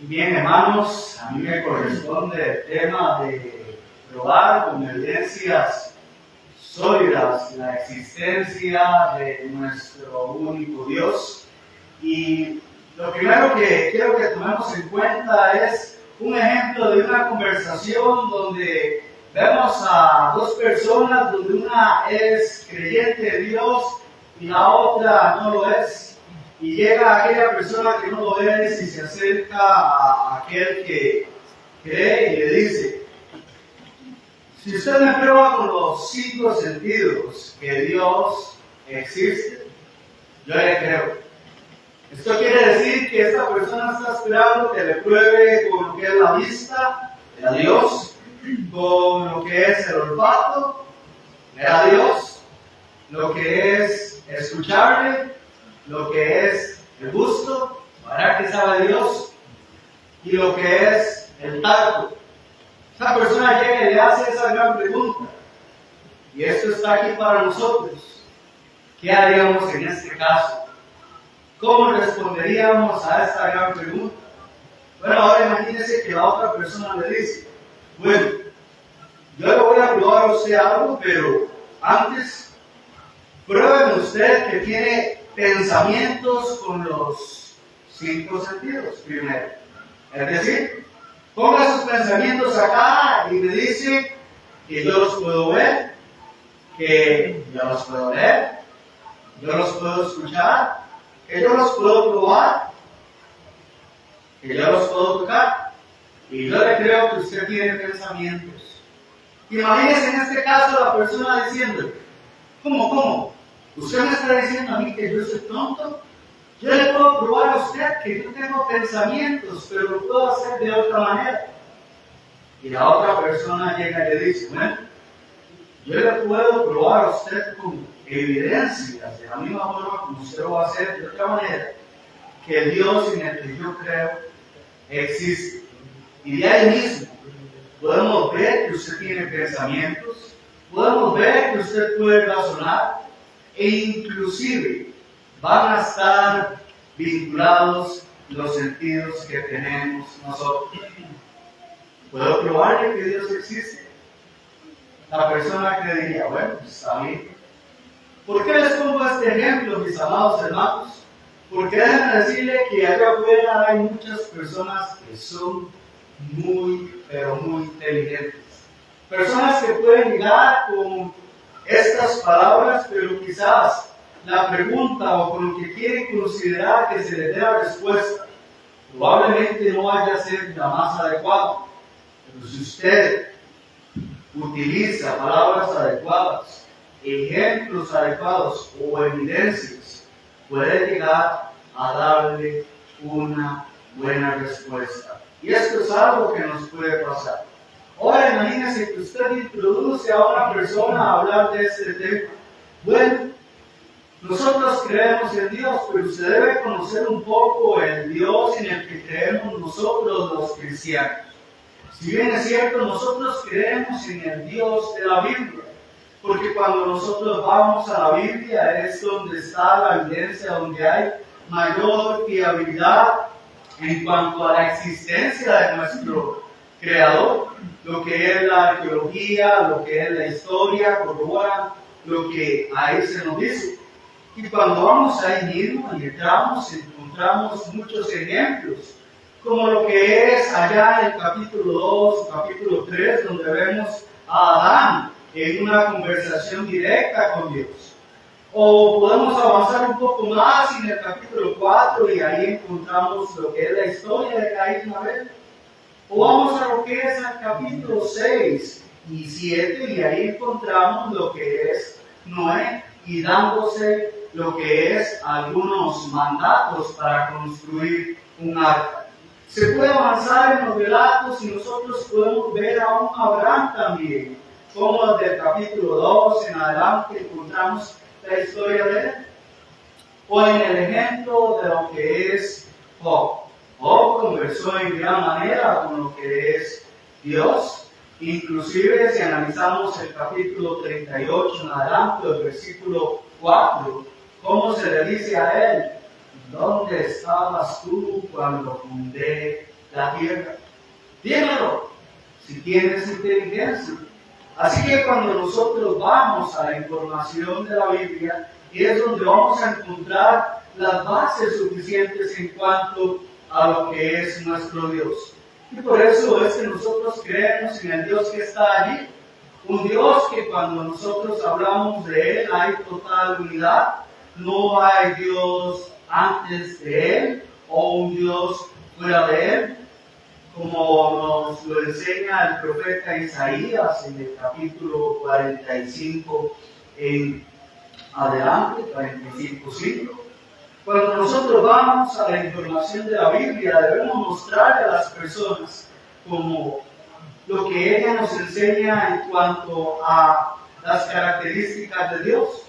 Bien, hermanos, a mí me corresponde el tema de probar con evidencias sólidas la existencia de nuestro único Dios. Y lo primero que quiero que tomemos en cuenta es un ejemplo de una conversación donde vemos a dos personas, donde una es creyente de Dios y la otra no lo es. Y llega aquella persona que no lo es y se acerca a aquel que cree y le dice: si usted me prueba con los 5 sentidos que Dios existe, yo le creo. Esto quiere decir que esta persona está esperando que le pruebe con lo que es la vista, a Dios, con lo que es el olfato, a Dios, lo que es escucharle, lo que es el gusto, para que sabe Dios, y lo que es el tacto. Esa persona llega y le hace esa gran pregunta, y esto está aquí para nosotros. ¿Qué haríamos en este caso? ¿Cómo responderíamos a esta gran pregunta? Bueno, ahora imagínense que la otra persona le dice: bueno, yo le voy a probar a usted algo, pero antes, pruébeme usted que tiene pensamientos con los 5 sentidos primero. Es decir, ponga sus pensamientos acá y me dice que yo los puedo ver, que yo los puedo leer, yo los puedo escuchar, que yo los puedo probar, que yo los puedo tocar. Y yo le creo que usted tiene pensamientos. Imagínese en este caso la persona diciendo: ¿Cómo? ¿Usted me está diciendo a mí que yo soy tonto? Yo le puedo probar a usted que yo tengo pensamientos, pero lo puedo hacer de otra manera. Y la otra persona llega y le dice: bueno, yo le puedo probar a usted con evidencias, de la misma forma como usted lo va a hacer de otra manera, que el Dios en el que yo creo existe. Y de ahí mismo podemos ver que usted tiene pensamientos, podemos ver que usted puede razonar, e inclusive van a estar vinculados los sentidos que tenemos nosotros. ¿Puedo probarle que Dios existe? La persona que diría: bueno, está bien. ¿Por qué les pongo este ejemplo, mis amados hermanos? Porque déjenme decirle que allá afuera hay muchas personas que son pero muy inteligentes. Personas que pueden llegar con estas palabras, pero quizás la pregunta o con lo que quieren considerar que se les dé la respuesta probablemente no vaya a ser la más adecuada. Pero si usted utiliza palabras adecuadas, ejemplos adecuados o evidencias, puede llegar a darle una buena respuesta. Y esto es algo que nos puede pasar. Ahora imagínense que usted introduce a una persona a hablar de este tema. Bueno, nosotros creemos en Dios, pero usted debe conocer un poco el Dios en el que creemos nosotros los cristianos. Si bien es cierto, nosotros creemos en el Dios de la Biblia, porque cuando nosotros vamos a la Biblia es donde está la evidencia, donde hay mayor fiabilidad en cuanto a la existencia de nuestro Creador. Lo que es la arqueología, lo que es la historia, corroboran lo que ahí se nos dice. Y cuando vamos ahí mismo y encontramos muchos ejemplos, como lo que es allá en el capítulo 2, capítulo 3, donde vemos a Adán en una conversación directa con Dios. O podemos avanzar un poco más en el capítulo 4 y ahí encontramos lo que es la historia de Caín y Abel. O vamos a lo que es el capítulo 6 y 7 y ahí encontramos lo que es Noé y dándose lo que es algunos mandatos para construir un arca. Se puede avanzar en los relatos y nosotros podemos ver a un Abraham también, como desde el capítulo 2 en adelante encontramos la historia de él. O en el ejemplo de lo que es Job. Job conversó en gran manera con lo que es Dios. Inclusive si analizamos el capítulo 38 en adelante, el versículo 4, ¿cómo se le dice a él? ¿Dónde estabas tú cuando fundé la tierra. Dímelo, si tienes inteligencia. Así que cuando nosotros vamos a la información de la Biblia, es donde vamos a encontrar las bases suficientes en cuanto a lo que es nuestro Dios. Y por eso es que nosotros creemos en el Dios que está allí. Un Dios que cuando nosotros hablamos de Él hay total unidad. No hay Dios antes de Él o un Dios fuera de Él, como nos lo enseña el profeta Isaías en el capítulo 45 en adelante, 45:5. Cuando nosotros vamos a la información de la Biblia, debemos mostrarle a las personas como lo que ella nos enseña en cuanto a las características de Dios.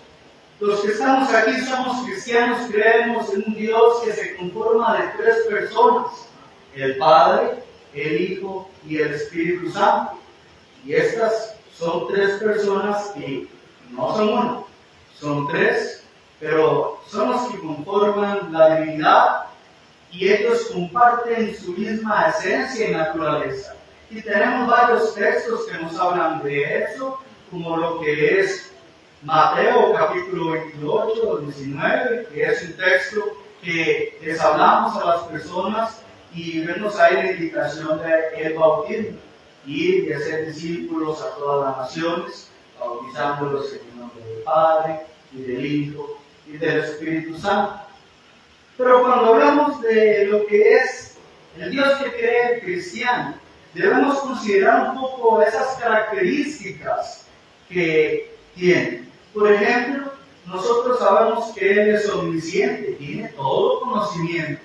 Los que estamos aquí somos cristianos, creemos en un Dios que se conforma de 3 personas: el Padre, el Hijo y el Espíritu Santo. Y estas son 3 personas que no son uno, son 3, pero son los que conforman la divinidad y ellos comparten su misma esencia y naturaleza. Y tenemos varios textos que nos hablan de eso, como lo que es Mateo capítulo 28, 19, que es un texto que les hablamos a las personas y vemos ahí la indicación del bautismo, ir y hacer discípulos a todas las naciones, bautizándolos en el nombre del Padre y del Hijo y del Espíritu Santo. Pero cuando hablamos de lo que es el Dios que cree el cristiano, debemos considerar un poco esas características que tiene. Por ejemplo, nosotros sabemos que Él es omnisciente, tiene todo conocimiento.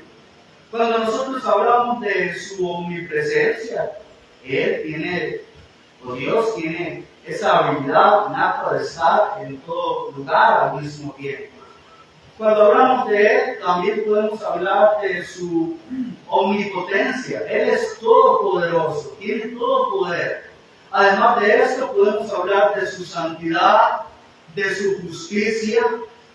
Cuando nosotros hablamos de su omnipresencia, Él tiene, o Dios tiene esa habilidad nata de estar en todo lugar al mismo tiempo. Cuando hablamos de Él, también podemos hablar de su omnipotencia. Él es todopoderoso, tiene todo poder. Además de esto, podemos hablar de su santidad, de su justicia,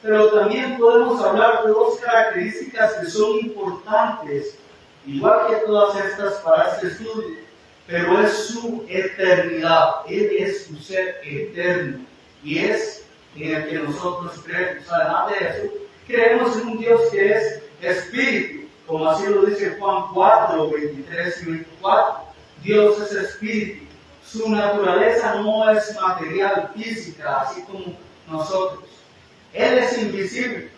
pero también podemos hablar de 2 características que son importantes, igual que todas estas para este estudio, pero es su eternidad. Él es un ser eterno y es en el que nosotros creemos. Además de eso, creemos en un Dios que es espíritu, como así lo dice Juan 4, 23 y 24. Dios es espíritu. Su naturaleza no es material, física, así como nosotros. Él es invisible.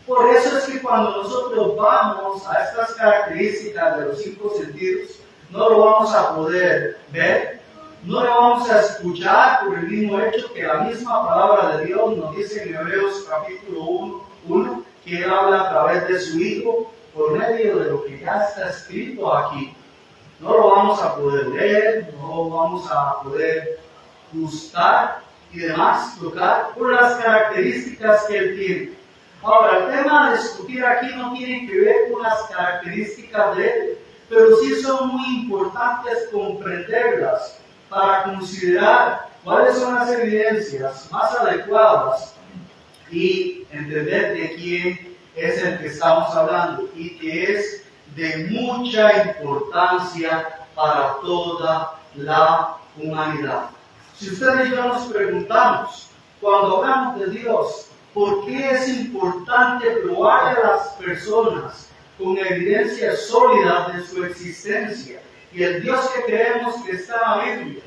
Por eso es que cuando nosotros vamos a estas características de los 5 sentidos, no lo vamos a poder ver, no lo vamos a escuchar por el mismo hecho que la misma palabra de Dios nos dice en Hebreos capítulo 1, que Él habla a través de su Hijo por medio de lo que ya está escrito aquí. No lo vamos a poder leer, no lo vamos a poder gustar y demás tocar por las características que Él tiene. Ahora, el tema de discutir aquí no tiene que ver con las características de Él, pero sí son muy importantes comprenderlas para considerar cuáles son las evidencias más adecuadas y entender de quién es el que estamos hablando y que es de mucha importancia para toda la humanidad. Si ustedes y yo nos preguntamos, cuando hablamos de Dios, ¿por qué es importante probarle a las personas con evidencia sólida de su existencia y el Dios que creemos que está en la Biblia?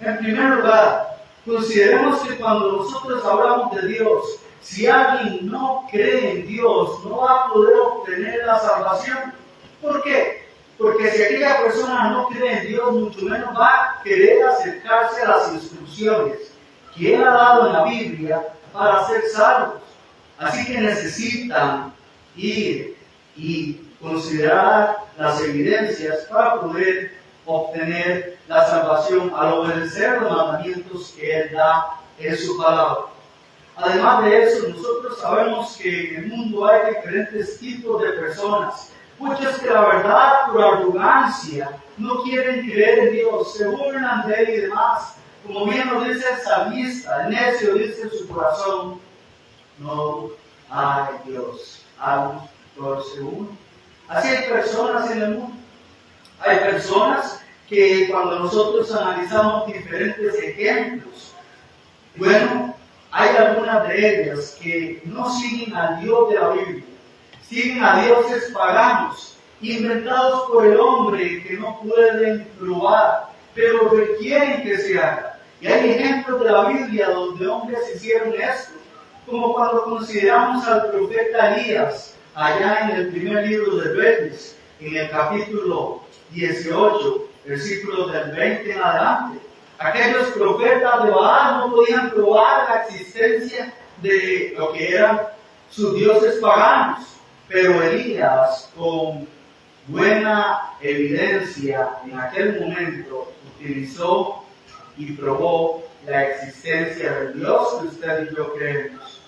En primer lugar, consideremos que cuando nosotros hablamos de Dios, si alguien no cree en Dios, no va a poder obtener la salvación. ¿Por qué? Porque si aquella persona no cree en Dios, mucho menos va a querer acercarse a las instrucciones que Él ha dado en la Biblia para ser salvos. Así que necesitan ir y considerar las evidencias para poder obtener la salvación al obedecer los mandamientos que Él da en su palabra. Además de eso, nosotros sabemos que en el mundo hay diferentes tipos de personas. Muchos que la verdad, por arrogancia, no quieren creer en Dios, se burlan de Él y demás. Como bien nos dice el salmista, el necio dice en su corazón, no hay Dios, ambos por uno. Así hay personas en el mundo. Hay personas que cuando nosotros analizamos diferentes ejemplos, bueno, hay algunas de ellas que no siguen al Dios de la Biblia, siguen a dioses paganos, inventados por el hombre que no pueden probar, pero requieren que se haga. Y hay ejemplos de la Biblia donde hombres hicieron esto, como cuando consideramos al profeta Elías, allá en el primer libro de Reyes, en el capítulo 18, versículos del 20 en adelante. Aquellos profetas de Baal no podían probar la existencia de lo que eran sus dioses paganos, pero Elías, con buena evidencia en aquel momento, utilizó y probó la existencia del Dios que usted y yo creemos.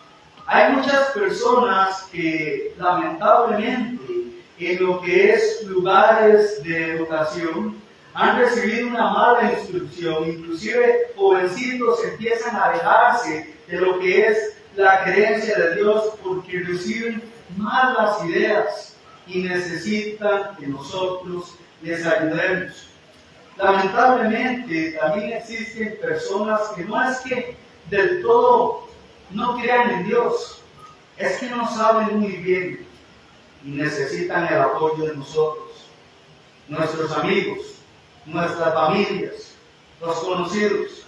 Hay muchas personas que lamentablemente en lo que es lugares de educación han recibido una mala instrucción, inclusive jovencitos empiezan a alejarse de lo que es la creencia de Dios porque reciben malas ideas y necesitan que nosotros les ayudemos. Lamentablemente también existen personas que no es que del todo no crean en Dios, es que no saben muy bien y necesitan el apoyo de nosotros, nuestros amigos, nuestras familias, los conocidos.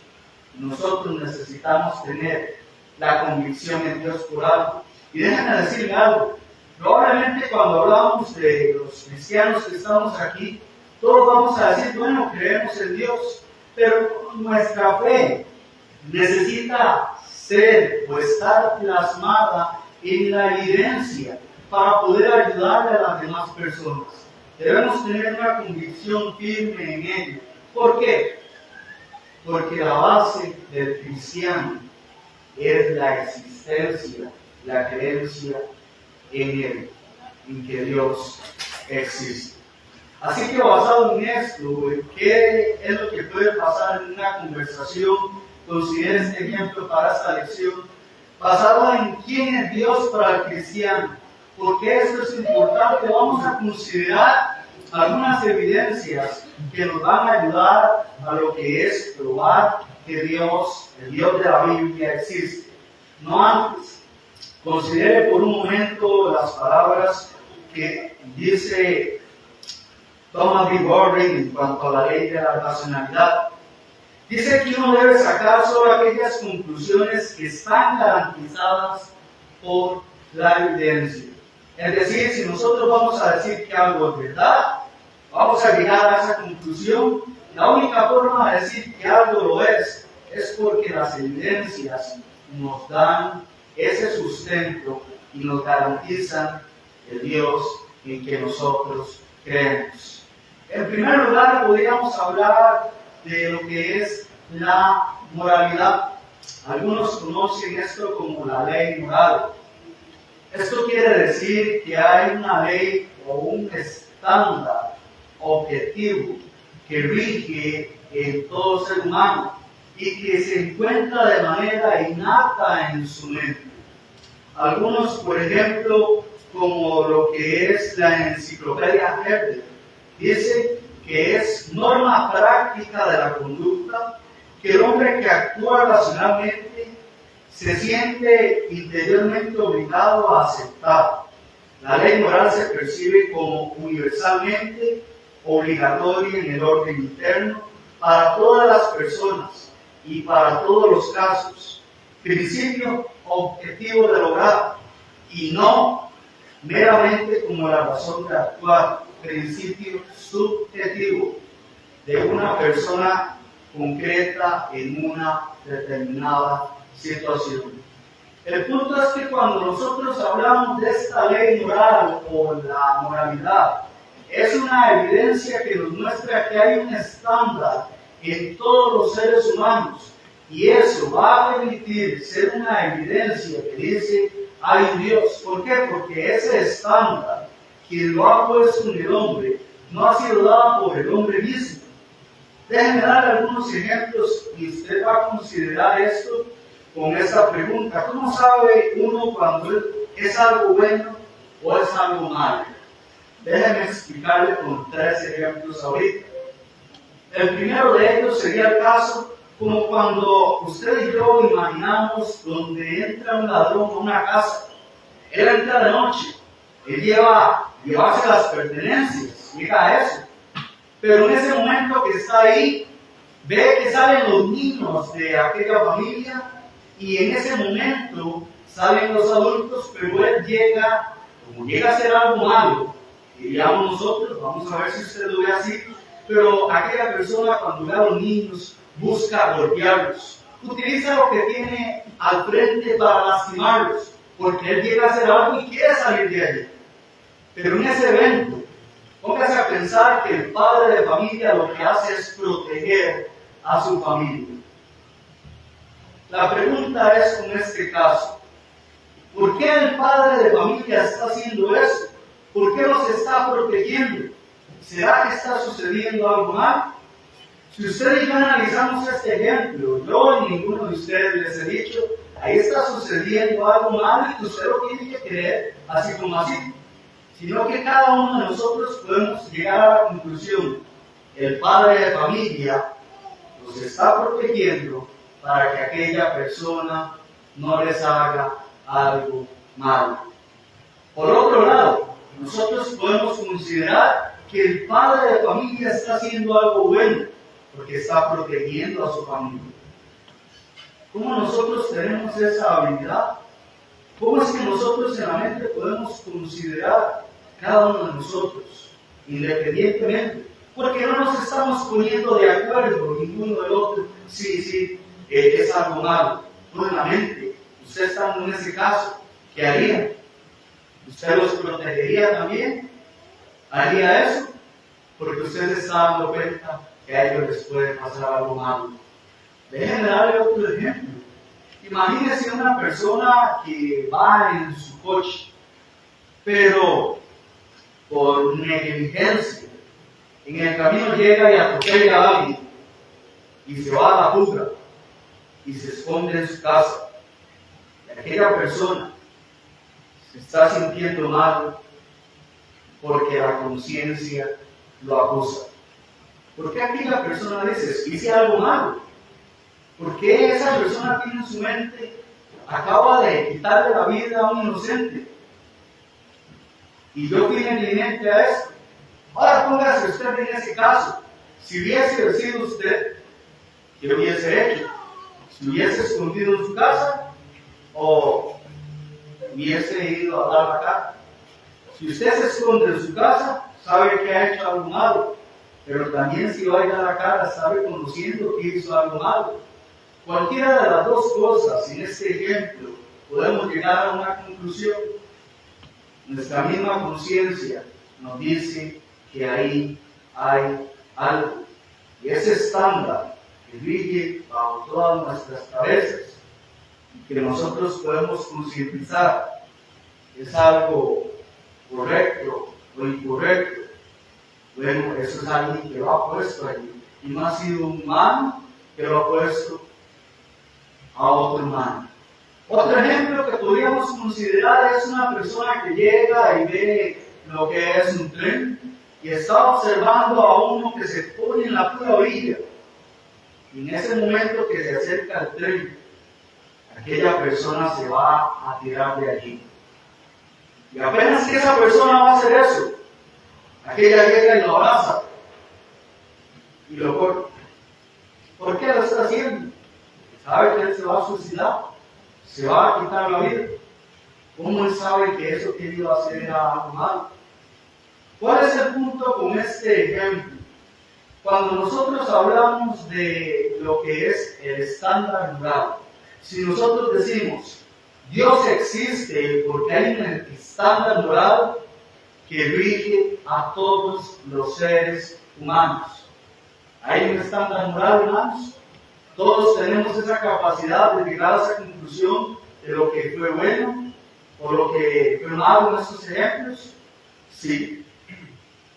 Nosotros necesitamos tener la convicción en Dios por algo. Y déjenme decirle algo, probablemente cuando hablamos de los cristianos que estamos aquí, todos vamos a decir, bueno, creemos en Dios, pero nuestra fe necesita ser o estar plasmada en la evidencia para poder ayudarle a las demás personas. Debemos tener una convicción firme en ello. ¿Por qué? Porque la base del cristiano es la existencia, la creencia en Él, en que Dios existe. Así que basado en esto, ¿qué es lo que puede pasar en una conversación? Considere este ejemplo para esta lección, basado en quién es Dios para el cristiano. Porque esto es importante, vamos a considerar algunas evidencias que nos van a ayudar a lo que es probar que Dios, el Dios de la Biblia, existe. No antes, considere por un momento las palabras que dice Thomas B. Warren en cuanto a la ley de la racionalidad. Dice que uno debe sacar solo aquellas conclusiones que están garantizadas por la evidencia. Es decir, si nosotros vamos a decir que algo es verdad, vamos a llegar a esa conclusión. La única forma de decir que algo lo es porque las evidencias nos dan ese sustento y nos garantizan el Dios en que nosotros creemos. En primer lugar, podríamos hablar de lo que es la moralidad. Algunos conocen esto como la ley moral. Esto quiere decir que hay una ley o un estándar objetivo que rige en todo ser humano y que se encuentra de manera innata en su mente. Algunos, por ejemplo, como lo que es la enciclopedia Herder, dice que es norma práctica de la conducta que el hombre que actúa racionalmente se siente interiormente obligado a aceptar. La ley moral se percibe como universalmente obligatoria en el orden interno para todas las personas y para todos los casos, principio objetivo de lograr y no meramente como la razón de actuar, principio subjetivo de una persona concreta en una determinada situación. El punto es que cuando nosotros hablamos de esta ley moral o la moralidad, es una evidencia que nos muestra que hay un estándar en todos los seres humanos y eso va a permitir ser una evidencia que dice hay un Dios. ¿Por qué? Porque ese estándar, quien lo ha puesto en el hombre, no ha sido dado por el hombre mismo. Déjenme dar algunos ejemplos y usted va a considerar esto con esta pregunta. ¿Cómo sabe uno cuando es algo bueno o es algo malo? Déjenme explicarle con 3 ejemplos ahorita. El primero de ellos sería el caso como cuando usted y yo imaginamos donde entra un ladrón a una casa. Él entra de noche, él llevarse las pertenencias, llega a eso. Pero en ese momento que está ahí, ve que salen los niños de aquella familia y en ese momento salen los adultos, pero él llega, como llega a hacer algo malo, diríamos nosotros, vamos a ver si usted lo ve así, pero aquella persona cuando ve a los niños busca golpearlos, utiliza lo que tiene al frente para lastimarlos, porque él llega a hacer algo y quiere salir de allí. Pero en ese evento, póngase a pensar que el padre de familia lo que hace es proteger a su familia. La pregunta es con este caso, ¿por qué el padre de familia está haciendo eso? ¿Por qué los está protegiendo? ¿Será que está sucediendo algo mal? Si ustedes y yo analizamos este ejemplo, yo y ninguno de ustedes les he dicho, ahí está sucediendo algo mal y usted lo tiene que creer así como así. Sino que cada uno de nosotros podemos llegar a la conclusión, el padre de familia los está protegiendo para que aquella persona no les haga algo malo. Por otro lado, nosotros podemos considerar que el padre de familia está haciendo algo bueno, porque está protegiendo a su familia. ¿Cómo nosotros tenemos esa habilidad? ¿Cómo es que nosotros en la mente podemos considerar cada uno de nosotros, independientemente? Porque no nos estamos poniendo de acuerdo ninguno del otro. Sí, es algo malo. No en la mente. Usted estando en ese caso, ¿qué haría? ¿Usted los protegería también? ¿Haría eso? Porque usted se está dando cuenta que a ellos les puede pasar algo malo. Déjenme darle otro ejemplo. Imagínese una persona que va en su coche, pero por negligencia, en el camino llega y atropella a alguien, y se va a la fuga, y se esconde en su casa. Y aquella persona se está sintiendo mal porque la conciencia lo acusa. ¿Por qué aquella persona dice, hice algo malo? ¿Por qué esa persona tiene en su mente, acaba de quitarle la vida a un inocente? Y yo fui negligente a eso. Ahora póngase usted en ese caso. Si hubiese sido usted, ¿qué hubiese hecho? ¿Se hubiese escondido en su casa o hubiese ido a dar la cara? Si usted se esconde en su casa, sabe que ha hecho algo malo, pero también si va a ir a la cara, sabe conociendo que hizo algo malo. Cualquiera de las dos cosas, en este ejemplo, podemos llegar a una conclusión. Nuestra misma conciencia nos dice que ahí hay algo. Y ese estándar que rige bajo todas nuestras cabezas y que nosotros podemos concientizar es algo correcto o incorrecto. Bueno, eso es alguien que lo ha puesto allí. Y no ha sido un humano que lo ha puesto a otro humano. Otro ejemplo que podríamos considerar es una persona que llega y ve lo que es un tren y está observando a uno que se pone en la pura orilla. Y en ese momento que se acerca al tren, aquella persona se va a tirar de allí. Y apenas que esa persona va a hacer eso, aquella llega y lo abraza y lo corta. ¿Por qué lo está haciendo? Sabe que él se va a suicidar, se va a quitar la vida. ¿Cómo él sabe que eso que iba a hacer era algo malo? ¿Cuál es el punto con este ejemplo? Cuando nosotros hablamos de lo que es el estándar moral, si nosotros decimos Dios existe porque hay un estándar moral que rige a todos los seres humanos. ¿Hay un estándar moral, hermanos? Todos tenemos esa capacidad de llegar a esa conclusión de lo que fue bueno o lo que fue malo en estos ejemplos. Sí.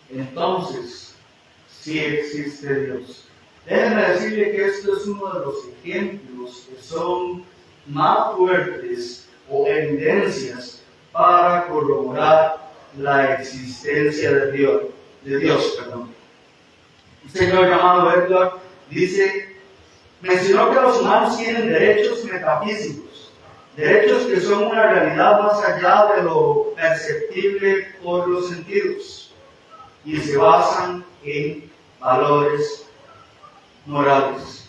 Entonces, sí existe Dios. Déjenme decirle que esto es uno de los ejemplos que son más fuertes o evidencias para corroborar la existencia de Dios. Un señor llamado Edward mencionó que los humanos tienen derechos metafísicos, derechos que son una realidad más allá de lo perceptible por los sentidos y se basan en valores morales.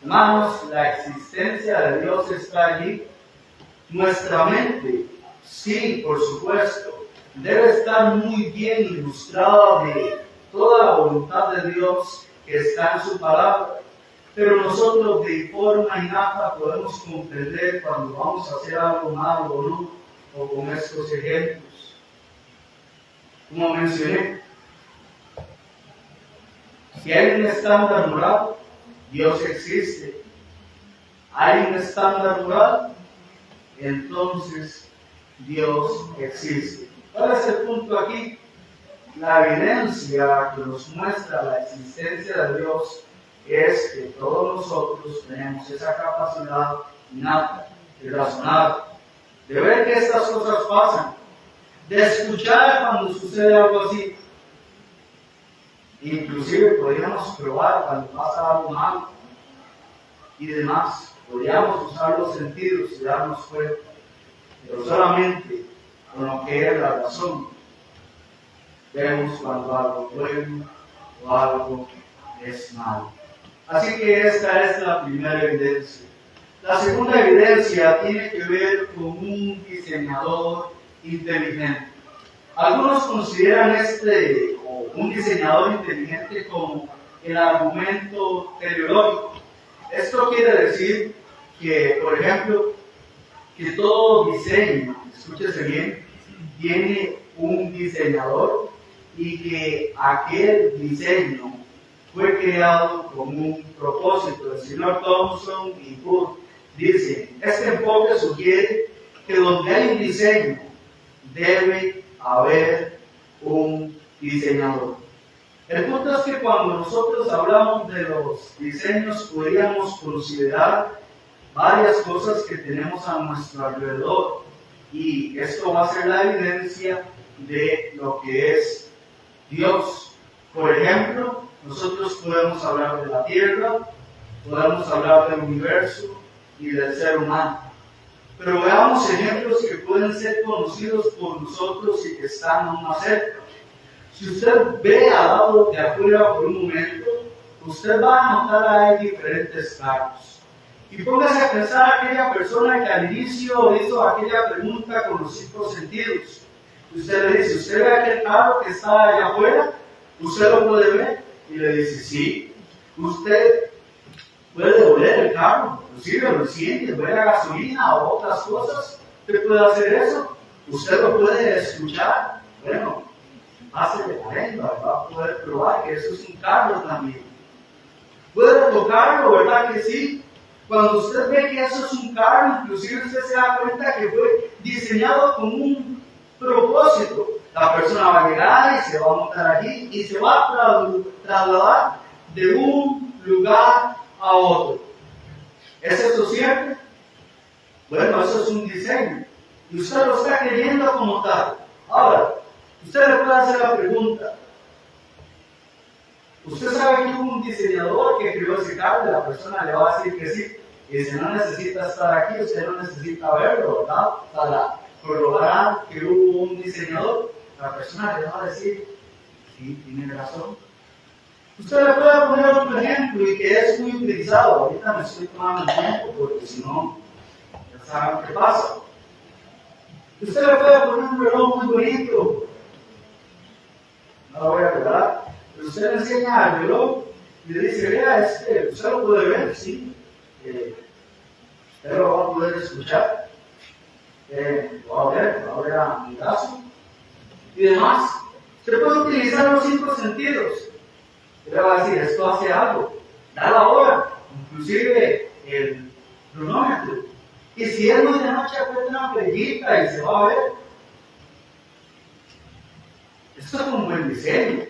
Hermanos, la existencia de Dios está allí. Nuestra mente, sí, por supuesto, debe estar muy bien ilustrada de toda la voluntad de Dios que está en su palabra. Pero nosotros de forma innata podemos comprender cuando vamos a hacer algo malo o no, o con estos ejemplos. Como mencioné, si hay un estándar moral, Dios existe. Hay un estándar moral, entonces Dios existe. ¿Cuál es el punto aquí? La evidencia que nos muestra la existencia de Dios es que todos nosotros tenemos esa capacidad innata de razonar, de ver que estas cosas pasan, de escuchar cuando sucede algo así. Inclusive podríamos probar cuando pasa algo malo y demás. Podríamos usar los sentidos y darnos cuenta, pero solamente con lo que es la razón vemos cuando algo es bueno o algo es malo. Así que esta es la primera evidencia. La segunda evidencia tiene que ver con un diseñador inteligente. Algunos consideran un diseñador inteligente como el argumento teleológico. Esto quiere decir que, por ejemplo, que todo diseño, escúchese bien, tiene un diseñador y que aquel diseño fue creado con un propósito. El señor Thompson y Wood dicen, este enfoque sugiere que donde hay un diseño debe haber un diseñador. El punto es que cuando nosotros hablamos de los diseños podríamos considerar varias cosas que tenemos a nuestro alrededor y esto va a ser la evidencia de lo que es Dios. Por ejemplo, nosotros podemos hablar de la tierra, podemos hablar del universo y del ser humano. Pero veamos ejemplos que pueden ser conocidos por nosotros y que están aún más cerca. Si usted ve al lado de afuera por un momento, usted va a notar ahí diferentes carros. Y póngase a pensar a aquella persona que al inicio hizo aquella pregunta con los 5 sentidos. Usted le dice, ¿usted ve aquel carro que está allá afuera? ¿Usted lo puede ver? Y le dice, sí. Usted puede oler el carro, inclusive lo enciende, huele a gasolina o otras cosas. ¿Usted puede hacer eso? ¿Usted lo puede escuchar? Bueno, pásele la lengua, va a poder probar que eso es un carro también. ¿Puede tocarlo, verdad que sí? Cuando usted ve que eso es un carro, inclusive usted se da cuenta que fue diseñado con un propósito. La persona va a llegar y se va a montar allí y se va a trasladar de un lugar a otro. ¿Es eso cierto? Bueno, eso es un diseño. Y usted lo está creyendo como tal. Ahora, usted le puede hacer la pregunta. Usted sabe que hubo un diseñador que creó ese carro y la persona le va a decir que sí. Y dice, no necesita estar aquí, usted no necesita verlo, ¿verdad? Para corroborar que hubo un diseñador. La persona le va a decir, sí, tiene razón. Usted le puede poner otro ejemplo y que es muy utilizado. Ahorita me estoy tomando el tiempo porque si no, ya saben qué pasa. Usted le puede poner un reloj muy bonito. No lo voy a revelar. Pero usted le enseña al reloj y le dice, vea, usted lo puede ver, sí. Usted lo va a poder escuchar. Lo va a ver a mi brazo. Y demás. Usted puede utilizar los 5 sentidos. Usted le va a decir, esto hace algo. Da la hora. Inclusive el cronómetro. Y si es muy de noche, aprieta una pellita y se va a ver. Esto es un buen diseño.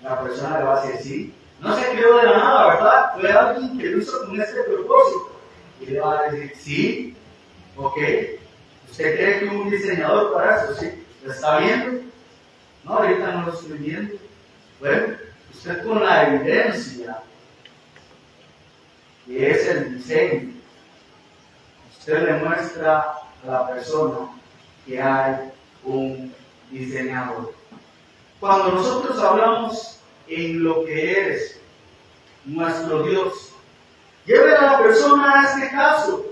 La persona le va a decir, sí. No se creó de la nada, ¿verdad? Fue alguien que lo hizo con este propósito. Y le va a decir, sí. Ok. ¿Usted cree que hubo un diseñador para eso? Sí. ¿Lo está viendo? No, ahorita no lo estoy viendo. Bueno, usted con la evidencia, que es el diseño, usted le muestra a la persona que hay un diseñador. Cuando nosotros hablamos en lo que es nuestro Dios, lleve a la persona a este caso.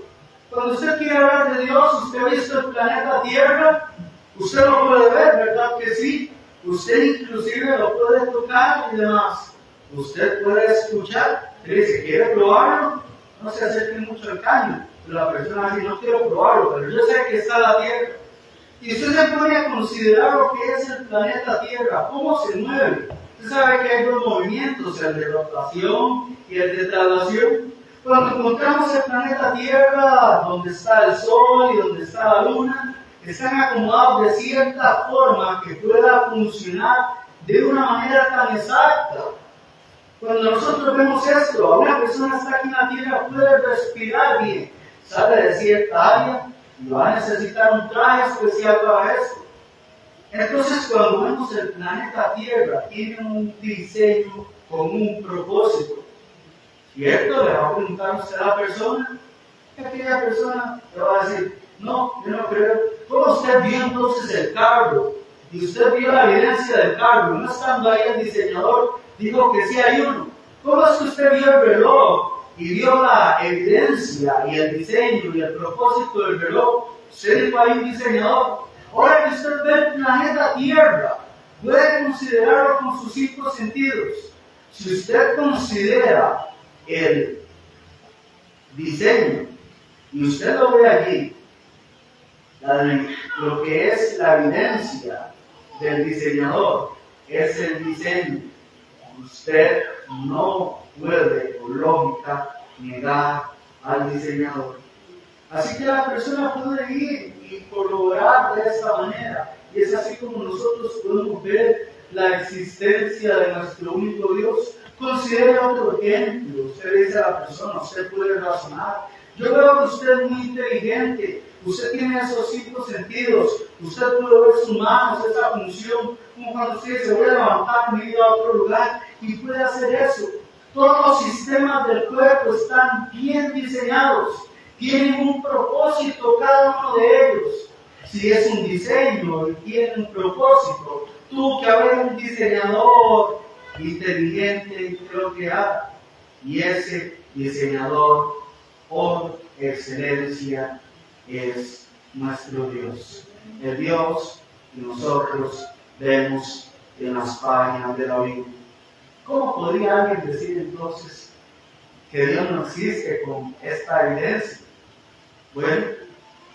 Cuando usted quiere hablar de Dios, usted ha visto el planeta Tierra, usted lo puede ver, ¿verdad que sí? Usted inclusive lo puede tocar y demás. Usted puede escuchar, pero si quiere probarlo, no se acerque mucho al caño. La persona dice, no quiero probarlo, pero yo sé que está la Tierra. Y usted se pone a considerar lo que es el planeta Tierra, cómo se mueve. Usted sabe que hay dos movimientos, el de rotación y el de traslación. Cuando encontramos el planeta Tierra, donde está el Sol y donde está la Luna, están acomodados de cierta forma que pueda funcionar de una manera tan exacta. Cuando nosotros vemos esto, una persona está aquí en la Tierra, puede respirar bien, sale de cierta área y va a necesitar un traje especial para eso. Entonces, cuando vemos el planeta Tierra, tiene un diseño con un propósito. ¿Cierto? Le va a preguntar a usted a la persona, y aquella persona le va a decir, no, yo no creo. ¿Cómo usted vio entonces el carro? Y usted vio la evidencia del carro, no estando ahí el diseñador, dijo que sí hay uno. ¿Cómo es que usted vio el reloj y vio la evidencia y el diseño y el propósito del reloj? Usted dijo hay un diseñador. Ahora que usted ve el planeta Tierra, puede considerarlo con sus 5 sentidos. Si usted considera el diseño y usted lo ve allí, lo que es la evidencia del diseñador es el diseño. Usted no puede, por lógica, negar al diseñador. Así que la persona puede ir y corroborar de esta manera. Y es así como nosotros podemos ver la existencia de nuestro único Dios. Considere otro ejemplo. Usted dice a la persona, usted puede razonar. Yo veo que usted es muy inteligente. Usted tiene esos 5 sentidos. Usted puede ver sus manos, esa función. Como cuando usted se vuelve a levantar y ir a otro lugar y puede hacer eso. Todos los sistemas del cuerpo están bien diseñados. Tienen un propósito cada uno de ellos. Si es un diseño y tiene un propósito, tuvo que haber un diseñador inteligente y creo que hay. Y ese diseñador por excelencia es nuestro Dios. El Dios que nosotros vemos en las páginas de la Biblia. ¿Cómo podría alguien decir entonces que Dios no existe con esta evidencia? Bueno,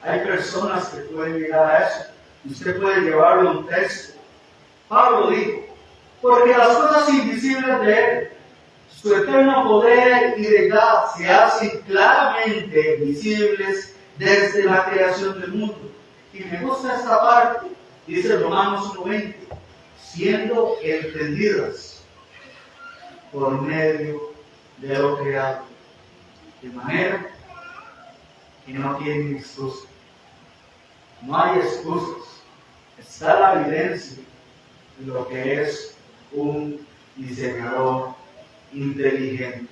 hay personas que pueden llegar a eso. Usted puede llevarlo a un texto. Pablo dijo, porque las cosas invisibles de Él, su eterno poder y deidad se hacen claramente visibles desde la creación del mundo. Y me gusta esta parte, dice Romanos 1:20, siendo entendidas por medio de lo creado. De manera que no tienen excusa. No hay excusas. Está la evidencia de lo que es un diseñador inteligente.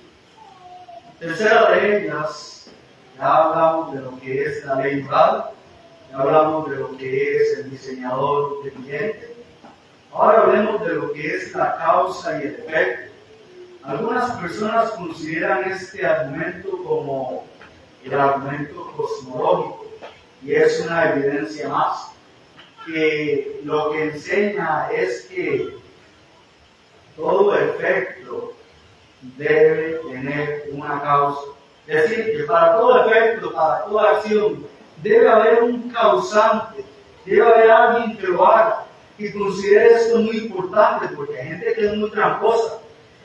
Tercera de ellas, ya hablamos de lo que es la ley moral, ya hablamos de lo que es el diseñador inteligente. Ahora hablemos de lo que es la causa y el efecto. Algunas personas consideran este argumento como el argumento cosmológico, y es una evidencia más, que lo que enseña es que todo efecto debe tener una causa. Es decir, que para todo efecto, para toda acción, debe haber un causante, debe haber alguien que lo haga. Y considere esto muy importante, porque hay gente que es muy tramposa.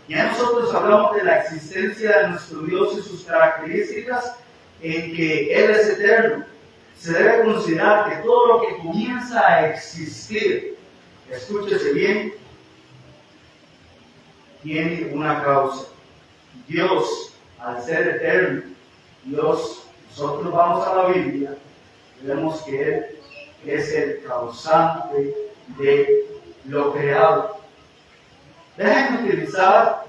Ya nosotros hablamos de la existencia de nuestro Dios y sus características, en que Él es eterno. Se debe considerar que todo lo que comienza a existir, escúchese bien, tiene una causa. Dios, al ser eterno, nosotros vamos a la Biblia y vemos que Él es el causante de lo creado. Déjenme utilizar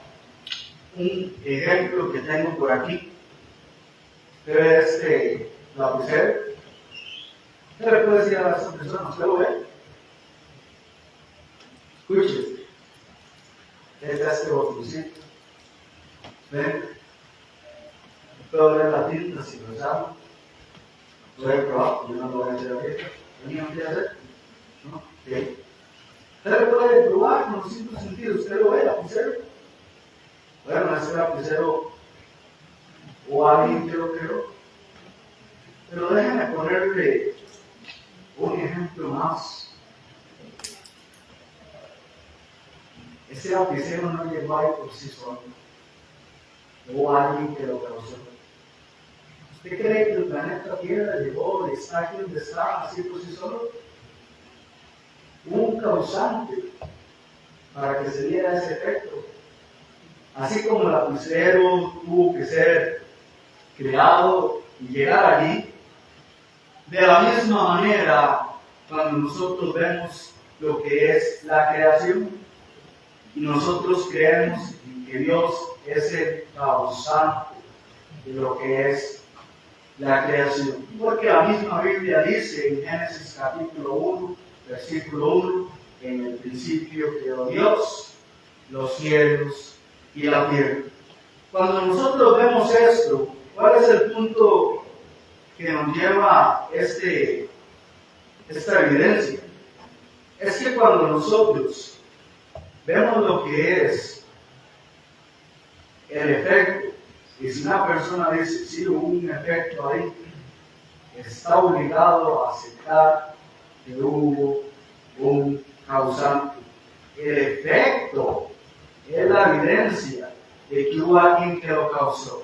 un ejemplo que tengo por aquí. Este lapicero. ¿Qué le puedo decir a esta persona? ¿Usted lo ve? Escuche. Este botoncito. ¿Ven? Puedo ver la tinta si lo usamos. Voy a probar, yo no lo voy a hacer ahorita. ¿Alguien lo quiere hacer? ¿No? ¿Qué? Usted lo puede probar con los 5 sentidos. ¿Usted lo ve, lapicero? Bueno, ese lapicero o alguien que lo creó. Pero déjenme ponerle un ejemplo más. Ese lapicero no llegó ahí por sí solo. O alguien que lo causó. ¿Usted cree que el planeta Tierra llegó, está aquí donde está, así por sí solo? Un causante para que se diera ese efecto. Así como el lapicero tuvo que ser creado y llegar allí, de la misma manera, cuando nosotros vemos lo que es la creación y nosotros creemos que Dios es el causante de lo que es la creación. Porque la misma Biblia dice en Génesis capítulo 1, versículo 1, en el principio creó Dios los cielos y la tierra. Cuando nosotros vemos esto, ¿cuál es el punto que nos lleva a esta evidencia? Es que cuando nosotros vemos lo que es el efecto, y si una persona dice, sí, hubo un efecto ahí, está obligado a aceptar que hubo un causante. El efecto es la evidencia de que hubo alguien que lo causó.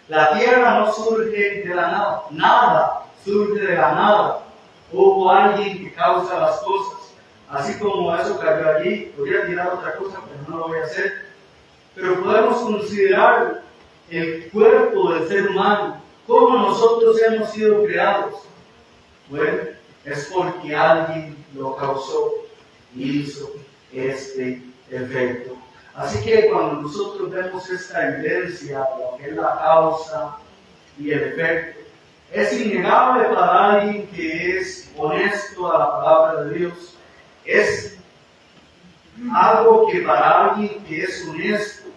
La tierra no surge de la nada, nada surge de la nada. Hubo alguien que causa las cosas. Así como eso cayó allí, podría tirar otra cosa, pero no lo voy a hacer. Pero podemos considerar el cuerpo del ser humano, cómo nosotros hemos sido creados. Bueno, es porque alguien lo causó y hizo este efecto. Así que cuando nosotros vemos esta evidencia de lo que es la causa y el efecto, es innegable para alguien que es honesto a la palabra de Dios. Es algo que para alguien que es honesto,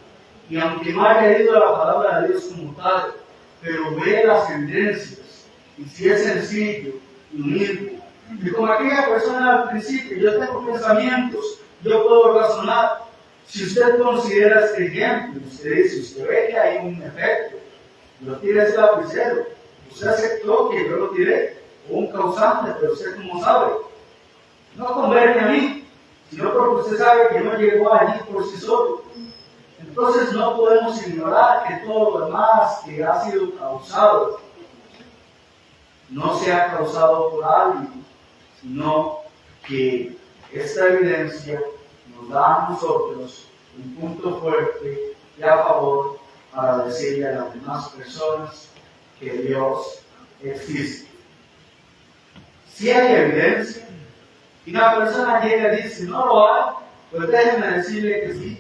y aunque no haya ido a la palabra de Dios como tal, pero ve las tendencias, y si es sencillo y humilde, y como aquella persona al principio, yo tengo pensamientos, yo puedo razonar. Si usted considera este ejemplo, usted dice, usted ve que hay un efecto, lo tira ese lapicero, usted aceptó que yo lo tiré, o un causante, pero usted como sabe, no converge a mí, sino porque usted sabe que no llegó allí por sí solo. Entonces no podemos ignorar que todo lo demás que ha sido causado no se ha causado por alguien, sino que esta evidencia nos da a nosotros un punto fuerte y a favor para decirle a las demás personas que Dios existe. Si hay evidencia y una persona llega y dice no lo hay, pues déjenme decirle que sí.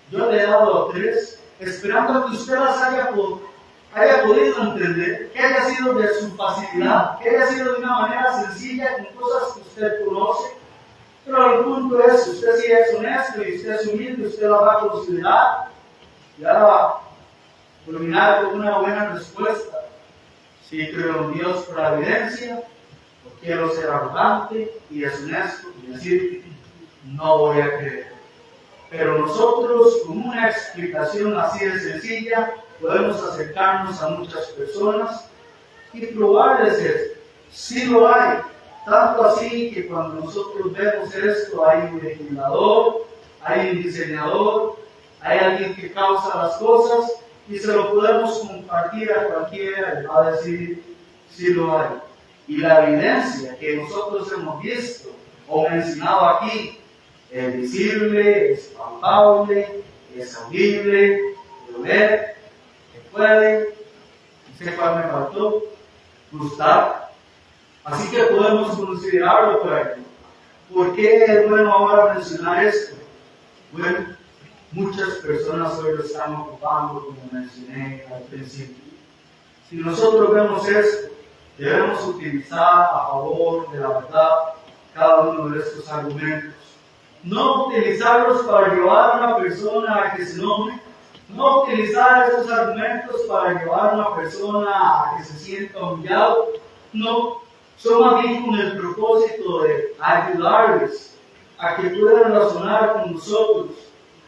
Yo le he dado 3, esperando que usted las haya podido entender, que haya sido de su facilidad, que haya sido de una manera sencilla, con cosas que usted conoce. Pero el punto es, usted sí es honesto y usted es humilde, usted lo va a considerar y ahora va a culminar con una buena respuesta. Si creo en Dios por la evidencia, o quiero ser arrogante y deshonesto y decir, no voy a creer. Pero nosotros, con una explicación así de sencilla, podemos acercarnos a muchas personas y probarles esto. Sí lo hay. Tanto así que cuando nosotros vemos esto, hay un legislador, hay un diseñador, hay alguien que causa las cosas y se lo podemos compartir a cualquiera y va a decir, sí lo hay. Y la evidencia que nosotros hemos visto o mencionado aquí, es visible, es palpable, es audible, de ver, que puede, no sé cuál me faltó, gustar. Así que podemos considerarlo por ahí. ¿Por qué es bueno ahora mencionar esto? Bueno, muchas personas hoy lo están ocupando, como mencioné al principio. Si nosotros vemos esto, debemos utilizar a favor de la verdad cada uno de estos argumentos. No utilizarlos para llevar a una persona a que se enoje, no utilizar estos argumentos para llevar a una persona a que se sienta humillado, no, son más bien con el propósito de ayudarles a que puedan razonar con nosotros,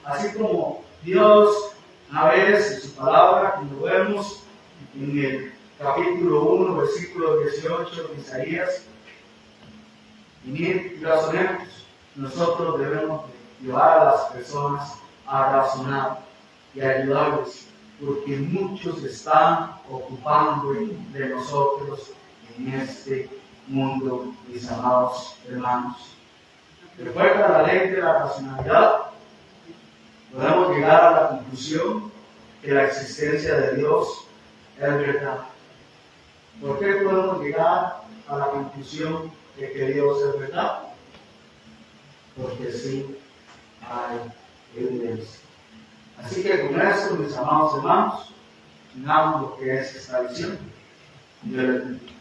así como Dios a veces en su palabra, como vemos en el capítulo 1, versículo 18 de Isaías, y razonemos. Nosotros debemos llevar a las personas a razonar y ayudarles, porque muchos están ocupando de nosotros en este mundo, mis amados hermanos. Recuerda la ley de la racionalidad. Podemos llegar a la conclusión que la existencia de Dios es verdad. ¿Por qué podemos llegar a la conclusión de que Dios es verdad? Porque sí hay evidencia. Así que con esto, mis amados hermanos, tengamos lo que es esta visión. Dios les bendiga.